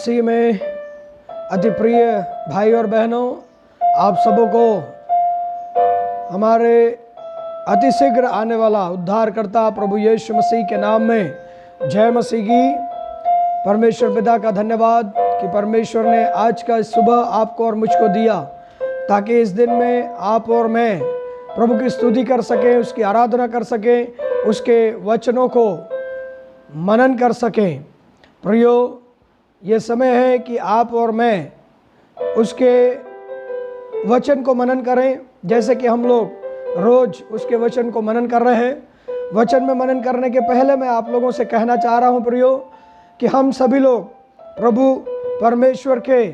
मसीह में अति प्रिय भाई और बहनों, आप सबों को हमारे अति शीघ्र आने वाला उद्धारकर्ता प्रभु यीशु मसीह के नाम में जय मसीह की। परमेश्वर पिता का धन्यवाद कि परमेश्वर ने आज का सुबह आपको और मुझको दिया, ताकि इस दिन में आप और मैं प्रभु की स्तुति कर सकें, उसकी आराधना कर सकें, उसके वचनों को मनन कर सकें। प्रियो, ये समय है कि आप और मैं उसके वचन को मनन करें, जैसे कि हम लोग रोज उसके वचन को मनन कर रहे हैं। वचन में मनन करने के पहले मैं आप लोगों से कहना चाह रहा हूं प्रियो, कि हम सभी लोग प्रभु परमेश्वर के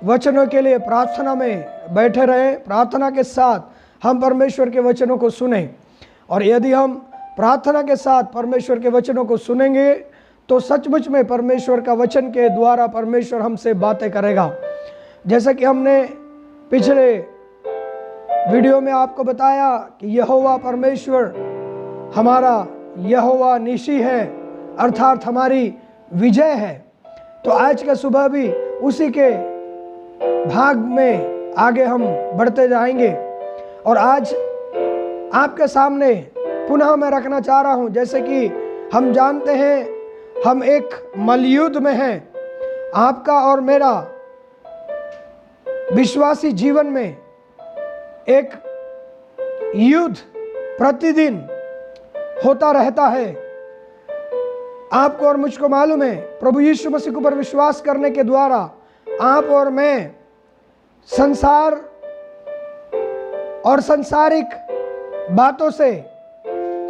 वचनों के लिए प्रार्थना में बैठे रहें। प्रार्थना के साथ हम परमेश्वर के वचनों को सुनें, और यदि हम प्रार्थना के साथ परमेश्वर के वचनों को सुनेंगे तो सचमुच में परमेश्वर का वचन के द्वारा परमेश्वर हमसे बातें करेगा। जैसा कि हमने पिछले वीडियो में आपको बताया कि यहोवा परमेश्वर हमारा यहोवा निशी है, अर्थात हमारी विजय है। तो आज का सुबह भी उसी के भाग में आगे हम बढ़ते जाएंगे। और आज आपके सामने पुनः मैं रखना चाह रहा हूं, जैसे कि हम जानते हैं हम एक मलयुद्ध में हैं। आपका और मेरा विश्वासी जीवन में एक युद्ध प्रतिदिन होता रहता है। आपको और मुझको मालूम है, प्रभु यीशु मसीह के ऊपर विश्वास करने के द्वारा आप और मैं संसार और सांसारिक बातों से,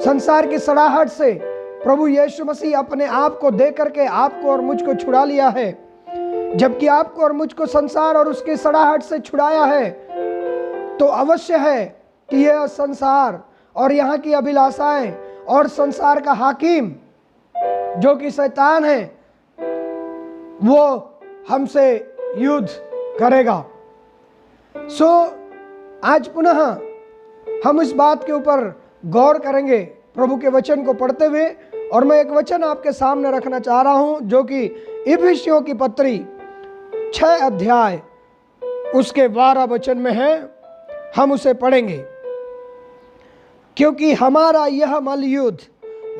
संसार की सड़ाहट से प्रभु यीशु मसीह अपने आप को दे करके आपको और मुझको छुड़ा लिया है। जबकि आपको और मुझको संसार और उसकी सड़ाहट से छुड़ाया है, तो अवश्य है कि यह संसार और यहाँ की अभिलाषाएं और संसार का हाकिम जो कि शैतान है, वो हमसे युद्ध करेगा। आज पुनः हम इस बात के ऊपर गौर करेंगे प्रभु के वचन को पढ़ते हुए। और मैं एक वचन आपके सामने रखना चाह रहा हूं, जो कि इफिसियों की पत्री 6 अध्याय उसके 12 वचन में है। हम उसे पढ़ेंगे। क्योंकि हमारा यह मलयुद्ध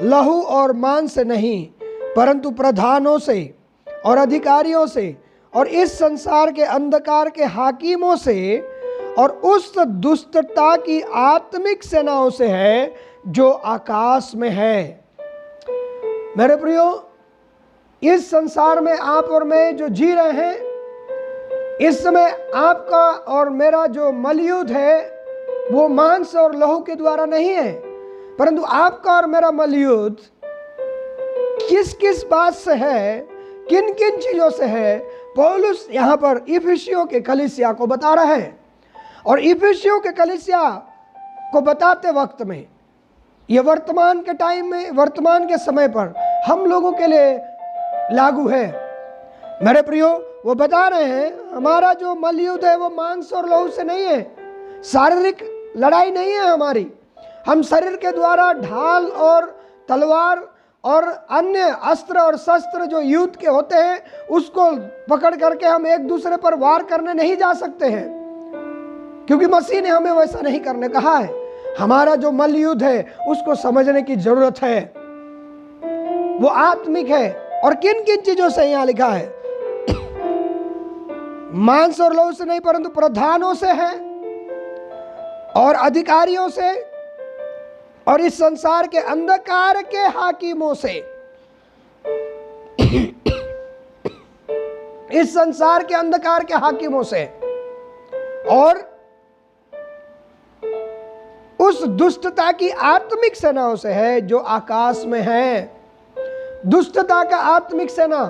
लहू और मांस से नहीं, परंतु प्रधानों से और अधिकारियों से और इस संसार के अंधकार के हाकिमों से और उस दुष्टता की आत्मिक सेनाओं से है जो आकाश में है। मेरे प्रियो, इस संसार में आप और मैं जो जी रहे हैं, इस समय आपका और मेरा जो मलयुद्ध है वो मांस और लहू के द्वारा नहीं है, परंतु आपका और मेरा मलयुद्ध किस किस बात से है, किन किन चीजों से है, पौलुस यहाँ पर इफिसियों के कलीसिया को बता रहा है। और इफिसियों के कलीसिया को बताते वक्त में, ये वर्तमान के टाइम में, वर्तमान के समय पर हम लोगों के लिए लागू है। मेरे प्रियो, वो बता रहे हैं हमारा जो मलयुद्ध है वो मांस और लहू से नहीं है, शारीरिक लड़ाई नहीं है हमारी। हम शरीर के द्वारा ढाल और तलवार और अन्य अस्त्र और शस्त्र जो युद्ध के होते हैं उसको पकड़ करके हम एक दूसरे पर वार करने नहीं जा सकते हैं, क्योंकि मसीह ने हमें वैसा नहीं करने कहा है। हमारा जो मलयुद्ध है उसको समझने की जरूरत है, वो आत्मिक है। और किन किन चीजों से यहाँ लिखा है, मांस और लहू से नहीं, परंतु प्रधानों से है और अधिकारियों से और इस संसार के अंधकार के हाकिमों से। इस संसार के अंधकार के हाकिमों से और उस दुष्टता की आत्मिक सेनाओं से है जो आकाश में है। दुष्टता का आत्मिक सेना,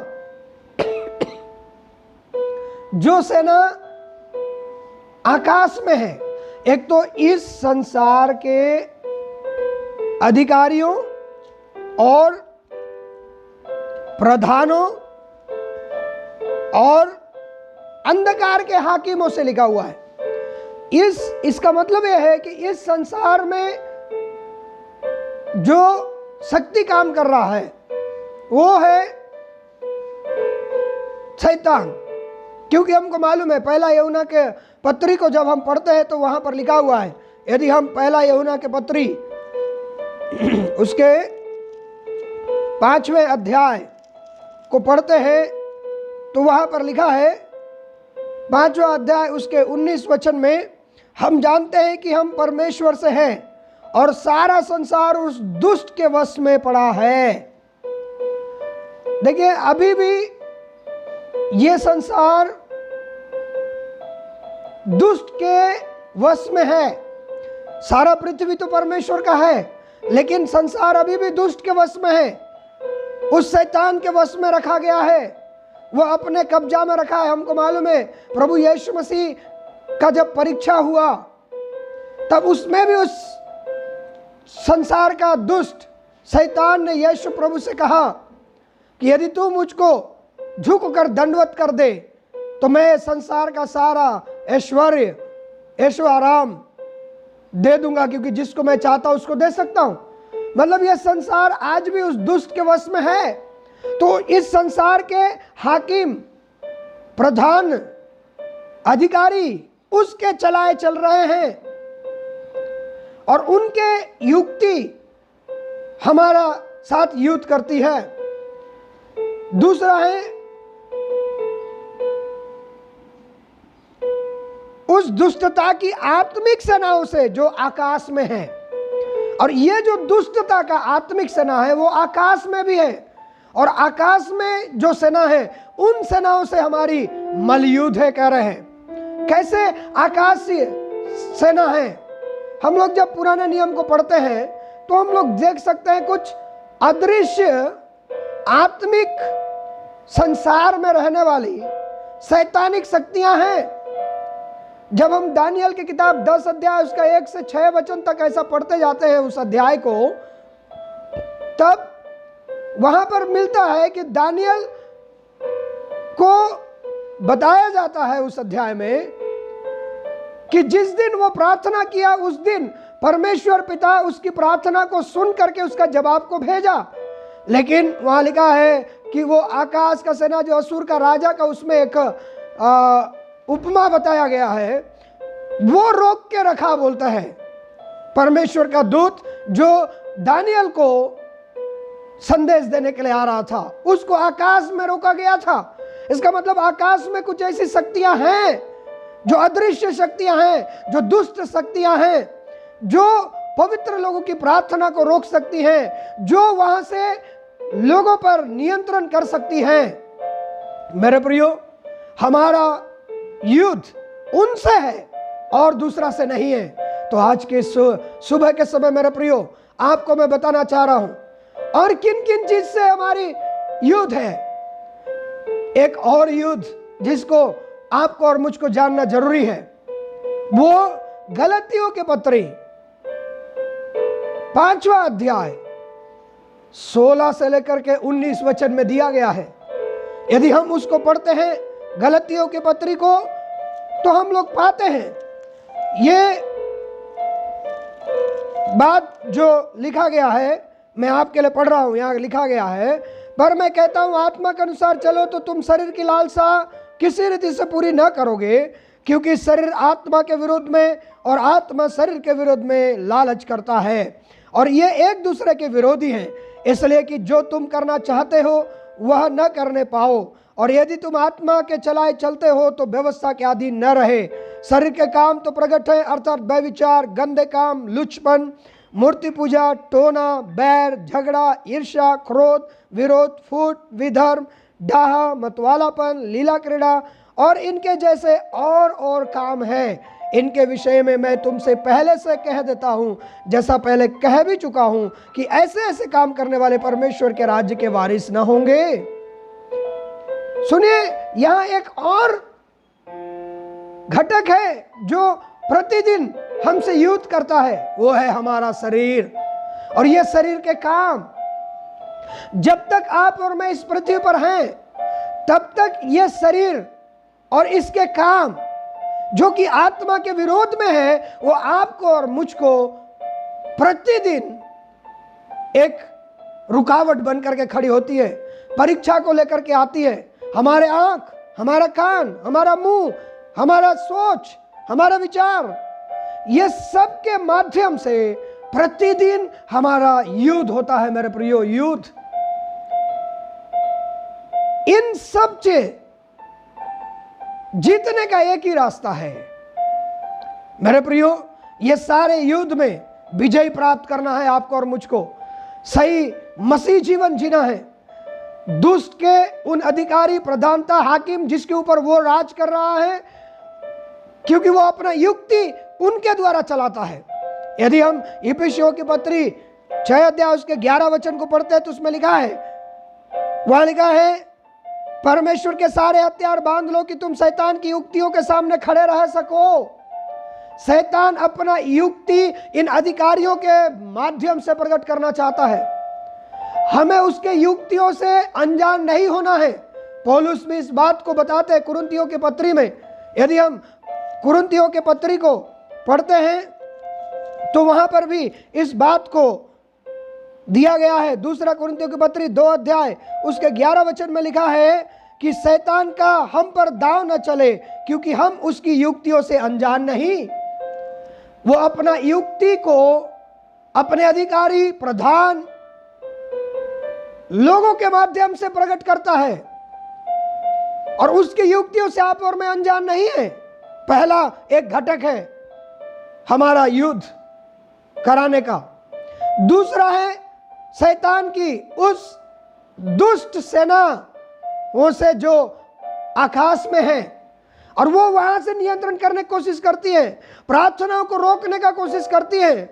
जो सेना आकाश में है, एक तो इस संसार के अधिकारियों और प्रधानों और अंधकार के हाकिमों से लिखा हुआ है। इसका मतलब यह है कि इस संसार में जो शक्ति काम कर रहा है वो है शैतान। क्योंकि हमको मालूम है पहला यूहन्ना के पत्री को जब हम पढ़ते हैं तो वहां पर लिखा हुआ है, यदि हम पहला यूहन्ना के पत्री उसके 5वें अध्याय को पढ़ते हैं तो वहां पर लिखा है 5वां अध्याय उसके 19 वचन में, हम जानते हैं कि हम परमेश्वर से हैं और सारा संसार उस दुष्ट के वश में पड़ा है। देखिए अभी भी ये संसार दुष्ट के वश में है। सारा पृथ्वी तो परमेश्वर का है, लेकिन संसार अभी भी दुष्ट के वश में है, उस शैतान के वश में रखा गया है, वो अपने कब्जा में रखा है। हमको मालूम है प्रभु यीशु मसीह का जब परीक्षा हुआ तब उसमें भी उस संसार का दुष्ट शैतान ने यीशु प्रभु से कहा कि यदि तू मुझको झुक कर दंडवत कर दे तो मैं संसार का सारा ऐश्वर्य ऐशो आराम दे दूंगा, क्योंकि जिसको मैं चाहता हूं उसको दे सकता हूं। मतलब यह संसार आज भी उस दुष्ट के वश में है। तो इस संसार के हाकिम, प्रधान, अधिकारी उसके चलाए चल रहे हैं और उनके युक्ति हमारा साथ युद्ध करती है। दूसरा है उस दुष्टता की आत्मिक सेनाओं से जो आकाश में है, और ये जो दुष्टता का आत्मिक सेना है वो आकाश में भी है, और आकाश में जो सेना है उन सेनाओं से हमारी मलयुद्ध है कह रहे हैं। कैसे आकाशीय सेना है? हम लोग जब पुराने नियम को पढ़ते हैं तो हम लोग देख सकते हैं कुछ अदृश्य आत्मिक संसार में रहने वाली शैतानिक शक्तियां हैं। जब हम दानियल की किताब 10 अध्याय उसका 1 से 6 वचन तक ऐसा पढ़ते जाते हैं उस अध्याय को, तब वहां पर मिलता है कि दानियल को बताया जाता है उस अध्याय में कि जिस दिन वो प्रार्थना किया उस दिन परमेश्वर पिता उसकी प्रार्थना को सुन करके उसका जवाब को भेजा। लेकिन वहां लिखा है कि वो आकाश का सेना जो असुर का राजा का उसमें एक उपमा बताया गया है, वो रोक के रखा बोलता है परमेश्वर का दूत जो दानियल को संदेश देने के लिए आ रहा था, उसको आकाश में रोका गया था। इसका मतलब आकाश में कुछ ऐसी शक्तियां हैं जो अदृश्य शक्तियां हैं, जो दुष्ट शक्तियां हैं, जो पवित्र लोगों की प्रार्थना को रोक सकती हैं, जो वहां से लोगों पर नियंत्रण कर सकती हैं। मेरे प्रियो, हमारा युद्ध उनसे है और दूसरा से नहीं है। तो आज के सुबह के समय मेरे प्रियो आपको मैं बताना चाह रहा हूं और किन किन चीज से हमारी युद्ध है। एक और युद्ध जिसको आपको और मुझको जानना जरूरी है, वो गलतियों के पत्री 5वां अध्याय 16 से लेकर के 19 वचन में दिया गया है। यदि हम उसको पढ़ते हैं गलतियों के पत्री को, तो हम लोग पाते हैं ये बात जो लिखा गया है, मैं आपके लिए पढ़ रहा हूं। यहां लिखा गया है, पर मैं कहता हूं आत्मा के अनुसार चलो तो तुम शरीर की लालसा किसी रीति से पूरी न करोगे, क्योंकि शरीर आत्मा के विरुद्ध में और आत्मा शरीर के विरुद्ध में लालच करता है, और ये एक दूसरे के विरोधी हैं, इसलिए कि जो तुम करना चाहते हो वह न करने पाओ। और यदि तुम आत्मा के चलाए चलते हो तो व्यवस्था के अधीन न रहे। शरीर के काम तो प्रकट है, अर्थात व्यभिचार, गंदे काम, लुचपन, मूर्ति पूजा, टोना, बैर, झगड़ा, ईर्ष्या, क्रोध, विरोध, फूट, विधर्म, डाहा, मतवालापन, लीला क्रीड़ा और इनके जैसे और काम है। इनके विषय में मैं तुमसे पहले से कह देता हूं, जैसा पहले कह भी चुका हूं, कि ऐसे ऐसे काम करने वाले परमेश्वर के राज्य के वारिस न होंगे। सुनिए, यहां एक और घटक है जो प्रतिदिन हमसे युद्ध करता है, वो है हमारा शरीर और ये शरीर के काम। जब तक आप और मैं इस पृथ्वी पर हैं, तब तक ये शरीर और इसके काम जो कि आत्मा के विरोध में है, वो आपको और मुझको प्रतिदिन एक रुकावट बन करके खड़ी होती है, परीक्षा को लेकर के आती है। हमारे आंख, हमारा कान, हमारा मुंह, हमारा सोच, हमारा विचार, ये सब के माध्यम से प्रतिदिन हमारा युद्ध होता है मेरे प्रियो, युद्ध। इन सब से जीतने का एक ही रास्ता है मेरे प्रियो, ये सारे युद्ध में विजय प्राप्त करना है आपको और मुझको, सही मसीह जीवन जीना है। दुष्ट के उन अधिकारी, प्रधानता, हाकिम जिसके ऊपर वो राज कर रहा है, क्योंकि वो अपना युक्ति उनके द्वारा चलाता है। यदि हम इफिसियों की पत्री 6 अध्याय उसके 11 वचन को पढ़ते हैं तो उसमें लिखा है, वहां लिखा है, परमेश्वर के सारे हथियार बांध लो कि तुम शैतान की युक्तियों के सामने खड़े रह सको। शैतान अपना युक्ति इन अधिकारियों के माध्यम से प्रकट करना चाहता है। हमें उसके युक्तियों से अनजान नहीं होना है। पौलुस भी इस बात को बताते हैं कुरिन्थियों की पत्री में। यदि हम कुरिन्थियों के पत्री को पढ़ते हैं तो वहां पर भी इस बात को दिया गया है। दूसरा कुरिन्थियों की पत्री 2 अध्याय उसके 11 वचन में लिखा है कि शैतान का हम पर दाव न चले, क्योंकि हम उसकी युक्तियों से अनजान नहीं। वो अपना युक्ति को अपने अधिकारी, प्रधान, लोगों के माध्यम से प्रकट करता है, और उसकी युक्तियों से आप और मैं अनजान नहीं है। पहला एक घटक है हमारा युद्ध कराने का। दूसरा है शैतान की उस दुष्ट सेना वो से जो आकाश में है, और वो वहां से नियंत्रण करने की कोशिश करती है, प्रार्थनाओं को रोकने का कोशिश करती है।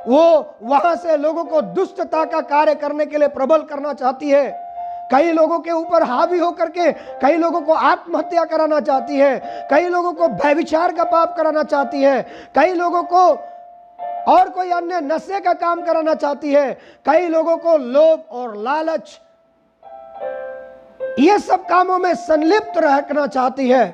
वो वहां से लोगों को दुष्टता का कार्य करने के लिए प्रबल करना चाहती है। कई लोगों के ऊपर हावी होकर के कई लोगों को आत्महत्या कराना चाहती है, कई लोगों को व्यभिचार का पाप कराना चाहती है, कई लोगों को और कोई अन्य नशे का काम कराना चाहती है, कई लोगों को लोभ और लालच, ये सब कामों में संलिप्त रखना चाहती है।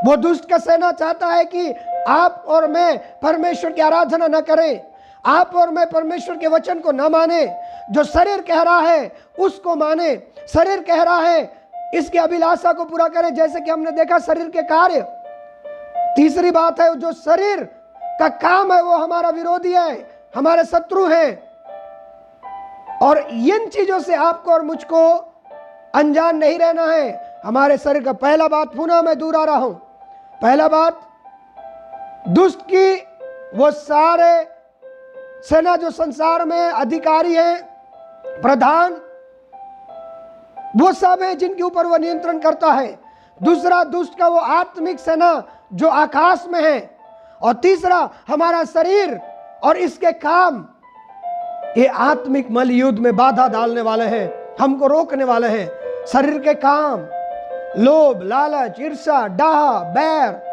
वो दुष्ट का सेना चाहता है कि आप और मैं परमेश्वर की आराधना न करें, आप और मैं परमेश्वर के वचन को न माने, जो शरीर कह रहा है उसको माने, शरीर कह रहा है इसकी अभिलाषा को पूरा करें, जैसे कि हमने देखा शरीर के कार्य। तीसरी बात है, जो शरीर का काम है वो हमारा विरोधी है, हमारे शत्रु है, और इन चीजों से आपको और मुझको अनजान नहीं रहना है। हमारे शरीर का पहला बात, पुनः मैं दूर आ रहा हूं, पहला बात, दुष्ट की वो सारे सेना जो संसार में अधिकारी हैं, प्रधान, वो सब है जिनके ऊपर वो नियंत्रण करता है। दूसरा, दुष्ट का वो आत्मिक सेना जो आकाश में है, और तीसरा हमारा शरीर और इसके काम, ये आत्मिक मल युद्ध में बाधा डालने वाले हैं, हमको रोकने वाले हैं। शरीर के काम, लोभ, लालच, ईर्ष्या, डाह, बैर,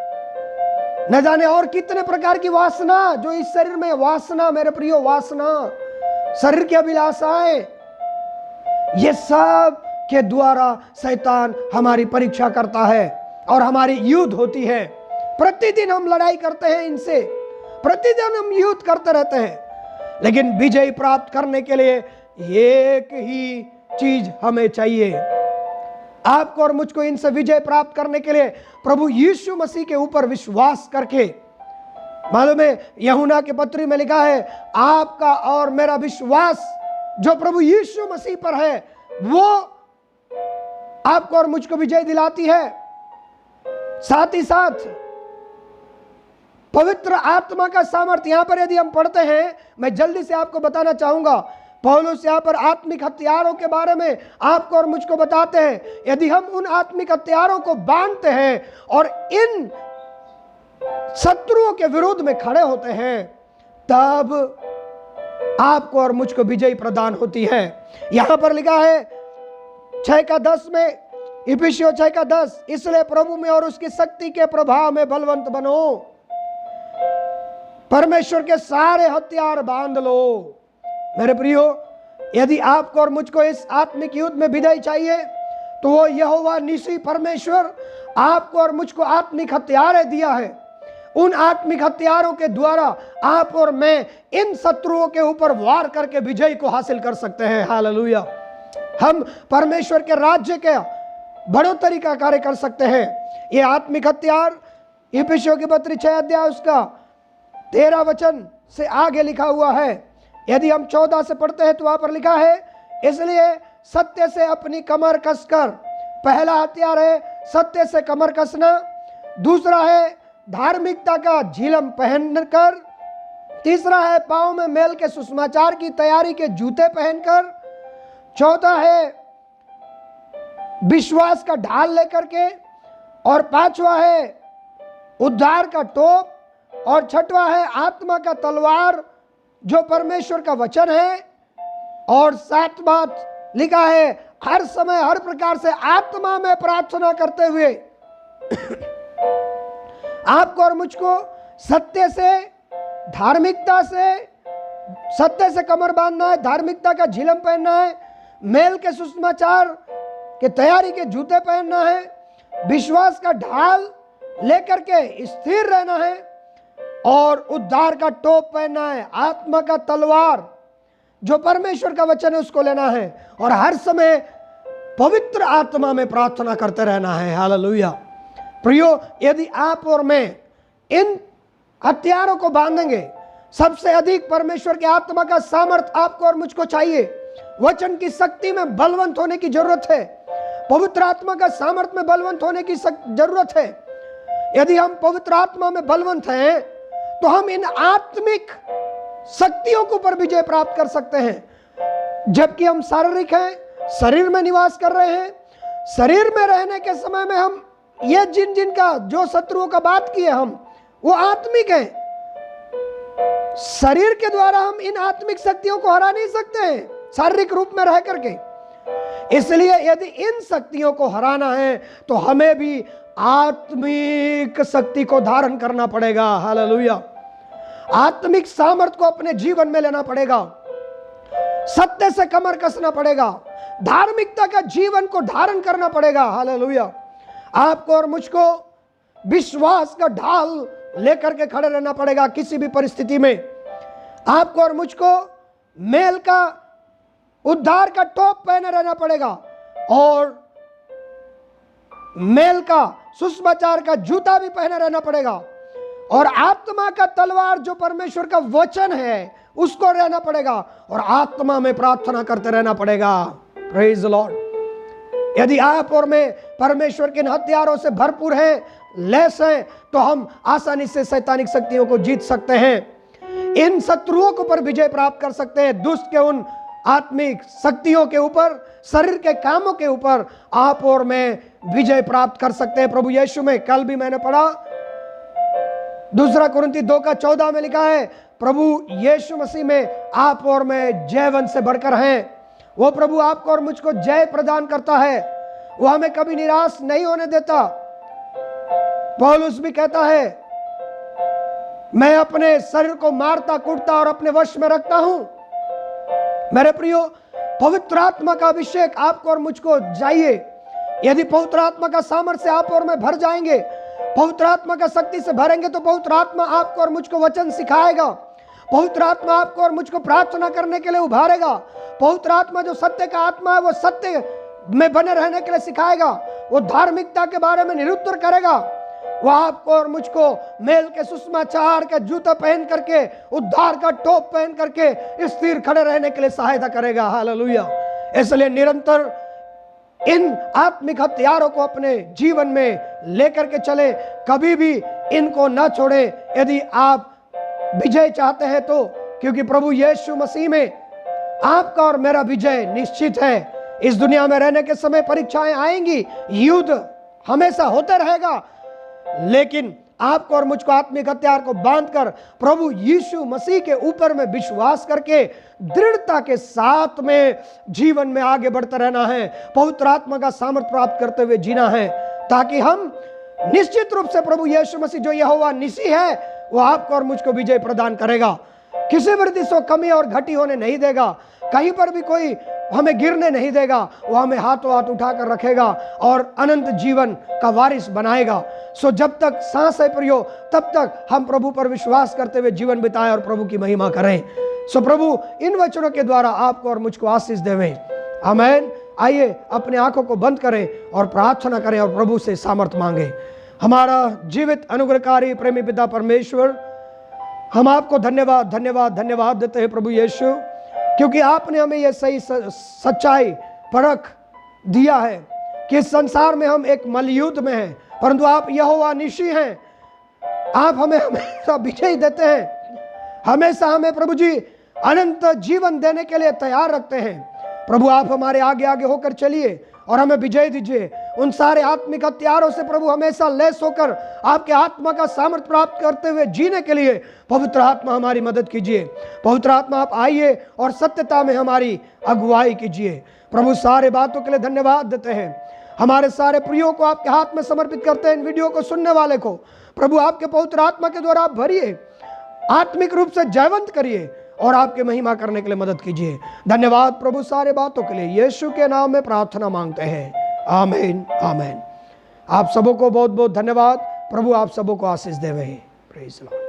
न जाने और कितने प्रकार की वासना जो इस शरीर में, वासना मेरे प्रियो, वासना, शरीर की अभिलाषाएं, ये सब के द्वारा शैतान हमारी परीक्षा करता है और हमारी युद्ध होती है। प्रतिदिन हम लड़ाई करते हैं इनसे, प्रतिदिन हम युद्ध करते रहते हैं, लेकिन विजय प्राप्त करने के लिए एक ही चीज हमें चाहिए। आपको और मुझको इनसे विजय प्राप्त करने के लिए प्रभु यीशु मसीह के ऊपर विश्वास करके, मालूम है यूहन्ना के पत्री में लिखा है, आपका और मेरा विश्वास जो प्रभु यीशु मसीह पर है वो आपको और मुझको विजय दिलाती है। साथ ही साथ पवित्र आत्मा का सामर्थ्य, यहां पर यदि हम पढ़ते हैं, मैं जल्दी से आपको बताना चाहूंगा, पौलुस यहां पर आत्मिक हथियारों के बारे में आपको और मुझको बताते हैं। यदि हम उन आत्मिक हथियारों को बांधते हैं और इन शत्रुओं के विरोध में खड़े होते हैं, तब आपको और मुझको विजय प्रदान होती है। यहां पर लिखा है 6:10 में, इफिसियों 6:10, इसलिए प्रभु में और उसकी शक्ति के प्रभाव में बलवंत बनो, परमेश्वर के सारे हथियार बांध लो। मेरे प्रियो, यदि आपको और मुझको इस आत्मिक युद्ध में विजय चाहिए तो वो यहोवा निसी परमेश्वर आपको और मुझको आत्मिक हथियार दिया है। उन आत्मिक हथियारों के द्वारा आप और मैं इन शत्रुओं के ऊपर वार करके विजय को हासिल कर सकते हैं। हालेलुया। हम परमेश्वर के राज्य के बढ़ोतरी का कार्य कर सकते हैं। ये आत्मिक हथियार इफिसियों की पत्री 6 अध्याय उसका 13 वचन से आगे लिखा हुआ है। यदि हम 14 से पढ़ते हैं तो वहां पर लिखा है, इसलिए सत्य से अपनी कमर कसकर, पहला हथियार है सत्य से कमर कसना, दूसरा है धार्मिकता का झिलम पहनकर, तीसरा है पांव में मेल के सुसमाचार की तैयारी के जूते पहनकर, चौथा है विश्वास का ढाल लेकर के, और पांचवा है उद्धार का टोप, और छठवां है आत्मा का तलवार जो परमेश्वर का वचन है, और सात बात लिखा है हर समय हर प्रकार से आत्मा में प्रार्थना करते हुए। आपको और मुझको सत्य से, धार्मिकता से, सत्य से कमर बांधना है, धार्मिकता का झिलम पहनना है, मेल के सुसमाचार के तैयारी के जूते पहनना है, विश्वास का ढाल लेकर के स्थिर रहना है, और उद्धार का टोप पहनना है, आत्मा का तलवार जो परमेश्वर का वचन है उसको लेना है, और हर समय पवित्र आत्मा में प्रार्थना करते रहना है। हालेलुया। प्रियो, यदि आप और मैं इन हथियारों को बांधेंगे, सबसे अधिक परमेश्वर के आत्मा का सामर्थ आपको और मुझको चाहिए। वचन की शक्ति में बलवंत होने की जरूरत है, पवित्र आत्मा का सामर्थ में बलवंत होने की जरूरत है। यदि हम पवित्र आत्मा में बलवंत हैं तो हम इन आत्मिक शक्तियों के ऊपर विजय प्राप्त कर सकते हैं। जबकि हम शारीरिक हैं, शरीर में निवास कर रहे हैं, शरीर में रहने के समय में हम ये जिन का जो शत्रुओं का बात किए हम वो आत्मिक हैं। शरीर के द्वारा हम इन आत्मिक शक्तियों को हरा नहीं सकते हैं शारीरिक रूप में रह करके। इसलिए यदि इन शक्तियों को हराना है तो हमें भी आत्मिक शक्ति को धारण करना पड़ेगा। हालेलुया। आत्मिक सामर्थ को अपने जीवन में लेना पड़ेगा, सत्य से कमर कसना पड़ेगा, धार्मिकता का जीवन को धारण करना पड़ेगा। हालेलुया। आपको और मुझको विश्वास का ढाल लेकर के खड़े रहना पड़ेगा किसी भी परिस्थिति में। आपको और मुझको मेल का, उद्धार का टोप पहने रहना पड़ेगा, और मेल का, सुसमाचार का जूता भी पहने रहना पड़ेगा, और आत्मा का तलवार जो परमेश्वर का वचन है उसको रहना पड़ेगा, और आत्मा में प्रार्थना करते रहना पड़ेगा। Praise the Lord. यदि आप और मैं परमेश्वर के इन हथियारों से भरपूर हैं, लैस हैं, तो हम आसानी से शैतानिक शक्तियों को जीत सकते हैं, इन शत्रुओं के ऊपर विजय प्राप्त कर सकते हैं, दुष्ट के उन आत्मिक शक्तियों के ऊपर, शरीर के कामों के ऊपर आप और मैं विजय प्राप्त कर सकते हैं प्रभु यीशु में। कल भी मैंने पढ़ा 2 कुरिन्थी 2:14 में लिखा है, प्रभु यीशु मसीह में आप और मैं जयवंत से बढ़कर हैं। वो प्रभु आपको और मुझको जय प्रदान करता है, वो हमें कभी निराश नहीं होने देता। पौलुस भी कहता है, मैं अपने शरीर को मारता कूटता और अपने वश में रखता हूं। मेरे प्रियो, पवित्र आत्मा का अभिषेक आपको और मुझको चाहिए। यदि पवित्र आत्मा का सामर्थ्य आप और मैं भर जाएंगे, पवित्र आत्मा का शक्ति से भरेंगे, तो पवित्र आत्मा आपको और मुझको वचन सिखाएगा, पवित्र आत्मा आपको और मुझको प्रार्थना करने के लिए उभारेगा, पवित्र आत्मा जो सत्य का आत्मा है वो सत्य में बने रहने के लिए सिखाएगा, वो धार्मिकता के बारे में निरुत्तर करेगा, वो आपको और मुझको मेल के सुसमाचार का जूता पहन करके, उद्धार का टोप पहन करके स्थिर खड़े रहने के लिए सहायता करेगा। हालेलुया। इसलिए निरंतर इन आत्मिक हथियारों को अपने जीवन में लेकर के चले, कभी भी इनको ना छोड़े यदि आप विजय चाहते हैं तो, क्योंकि प्रभु यीशु मसीह में आपका और मेरा विजय निश्चित है। इस दुनिया में रहने के समय परीक्षाएं आएंगी, युद्ध हमेशा होता रहेगा, लेकिन आपको और मुझको आत्मिक हथियार को बांधकर प्रभु यीशु मसीह के ऊपर में विश्वास करके दृढ़ता के साथ में जीवन में आगे बढ़ते रहना है, पवित्र आत्मा का सामर्थ्य प्राप्त करते हुए जीना है, ताकि हम निश्चित रूप से प्रभु यीशु मसीह जो यहोवा निसी है वो आपको और मुझको विजय प्रदान करेगा। किसी वृद्धि से कमी और घटी होने नहीं देगा, कहीं पर भी कोई हमें गिरने नहीं देगा, वो हमें हाथों हाथ उठाकर रखेगा और अनंत जीवन का वारिस बनाएगा। सो जब तक सांस है प्रियो, तब तक हम प्रभु पर विश्वास करते हुए जीवन बिताएं और प्रभु की महिमा करें। सो प्रभु इन वचनों के द्वारा आपको और मुझको आशीष देवें। आमीन। आइए अपने आंखों को बंद करें और प्रार्थना करें और प्रभु से सामर्थ्य मांगे। हमारा जीवित अनुग्रहकारी प्रेमी पिता परमेश्वर, हम आपको धन्यवाद धन्यवाद धन्यवाद देते हैं प्रभु यीशु, क्योंकि आपने हमें यह सही सच्चाई परख दिया है कि इस संसार में हम एक मलयुद्ध में हैं, परंतु आप यहोवा निशी हैं। आप हमें हमेशा विजय देते हैं, हमेशा हमें प्रभु जी अनंत जीवन देने के लिए तैयार रखते हैं। प्रभु आप हमारे आगे आगे होकर चलिए और हमें विजय दीजिए। उन सारे आत्मिक हथियारों से प्रभु हमेशा लैस होकर आपके आत्मा का सामर्थ्य प्राप्त करते हुए जीने के लिए पवित्र आत्मा हमारी मदद कीजिए। पवित्र आत्मा आप आइए और सत्यता में हमारी अगुवाई कीजिए। प्रभु सारे बातों के लिए धन्यवाद देते हैं। हमारे सारे प्रियों को आपके हाथ में समर्पित करते हैं। इन वीडियो को सुनने वाले को प्रभु आपके पवित्र आत्मा के द्वारा आप भरिए, आत्मिक रूप से जयवंत करिए और आपके महिमा करने के लिए मदद कीजिए। धन्यवाद प्रभु सारे बातों के लिए, यीशु के नाम में प्रार्थना मांगते हैं, आमीन आमीन। आप सबों को बहुत बहुत धन्यवाद। प्रभु आप सबों को आशीष देवे। Praise the Lord.